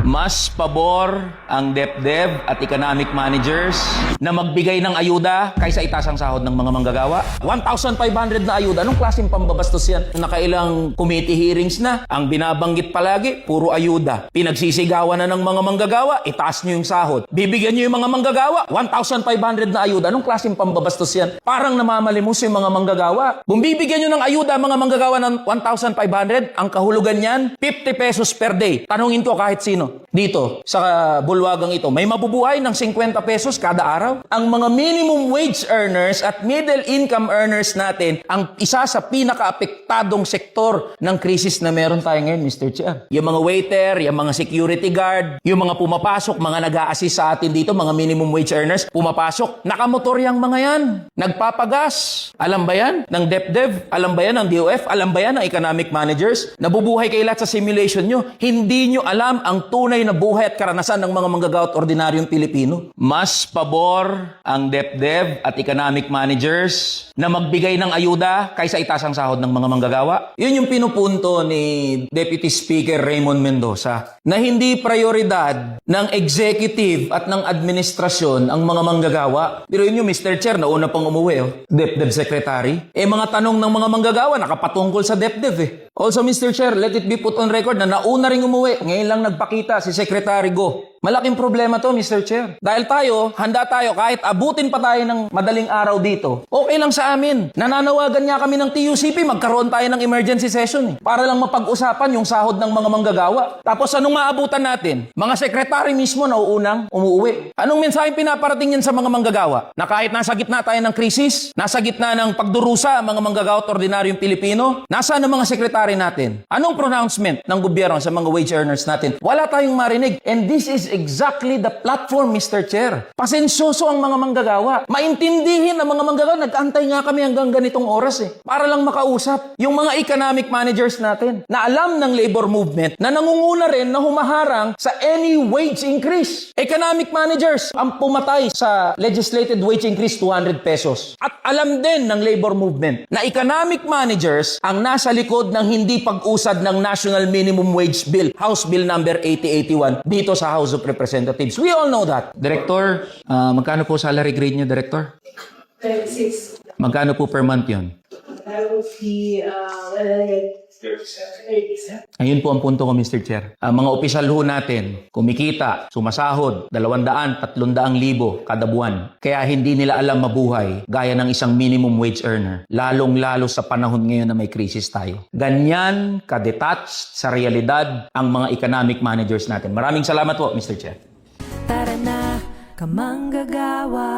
Mas pabor ang DepDev at economic managers na magbigay ng ayuda kaysa itaas ang sahod ng mga manggagawa. 1,500 na ayuda. Anong klaseng pambabastos yan? Nakailang committee hearings na. Ang binabanggit palagi, puro ayuda. Pinagsisigawan na ng mga manggagawa, itaas nyo yung sahod. Bibigyan nyo yung mga manggagawa, 1,500 na ayuda. Anong klaseng pambabastos yan? Parang namamalimos yung mga manggagawa. Bumbibigyan nyo ng ayuda mga manggagawa ng 1,500, ang kahulugan yan, 50 pesos per day. Tanungin to kahit sino. Dito, sa bulwagang ito, may mabubuhay ng 50 pesos kada araw. Ang mga minimum wage earners at middle income earners natin, ang isa sa pinaka-apektadong sektor ng krisis na meron tayo ngayon, Mr. Chair. Yung mga waiter, yung mga security guard, yung mga pumapasok, mga nag-a-assist sa atin dito, mga minimum wage earners, pumapasok. Nakamotor yung mga yan. Nagpapagas. Alam ba yan? Ng DepDev? Alam ba yan ng DOF? Alam ba yan ng economic managers? Nabubuhay kayo lahat sa simulation nyo. Hindi nyo alam ang tunay na buhay at karanasan ng mga manggagawa at ordinaryong Pilipino. Mas pabor ang DepDev at economic managers na magbigay ng ayuda kaysa itaas ang sahod ng mga manggagawa. Yun yung pinupunto ni Deputy Speaker Raymond Mendoza na hindi prioridad ng executive at ng administrasyon ang mga manggagawa. Pero yun yung Mr. Chair, nauna pang umuwi, DepDev Secretary. Mga tanong ng mga manggagawa nakapatungkol sa DepDev Also, Mr. Chair, let it be put on record na nauna ring umuwi. Ngayon lang nagpakita si Secretary Go. Malaking problema to, Mr. Chair. Dahil tayo, handa tayo kahit abutin pa tayo ng madaling araw dito. Okay lang sa amin. Nananawagan nga kami ng TUCP, magkaroon tayo ng emergency session para lang mapag-usapan yung sahod ng mga manggagawa. Tapos anong maabutan natin? Mga sekretary mismo na uunang umuwi. Anong mensaheng pinaparating yan sa mga manggagawa? Na kahit nasa gitna tayo ng krisis, nasa gitna ng pagdurusa ang mga manggagawa at ordinaryong Pilipino, nasaan ang mga sekretary natin? Anong pronouncement ng gobyerno sa mga wage earners natin? Wala tayong marinig. And this is exactly the platform, Mr. Chair. Pasensyoso ang mga manggagawa. Maintindihin ang mga manggagawa. Nag-antay nga kami hanggang ganitong oras para lang makausap yung mga economic managers natin na alam ng labor movement na nangunguna rin na humaharang sa any wage increase. Economic managers ang pumatay sa legislated wage increase 200 pesos. At alam din ng labor movement na economic managers ang nasa likod ng hindi pag-usad ng National Minimum Wage Bill, House Bill number 8081 dito sa House of Representatives. We all know that. Director, magkano po salary grade niyo, Director? 36. Magkano po per month yun? That would be 37. Ayun po ang punto ko, Mr. Chair. Ang mga opisyal ho natin, kumikita, sumasahod, 200,000-300,000 kada buwan. Kaya hindi nila alam mabuhay gaya ng isang minimum wage earner. Lalong-lalo sa panahon ngayon na may krisis tayo. Ganyan ka-detached sa realidad ang mga economic managers natin. Maraming salamat po, Mr. Chair. Tara na, kamanggagawa.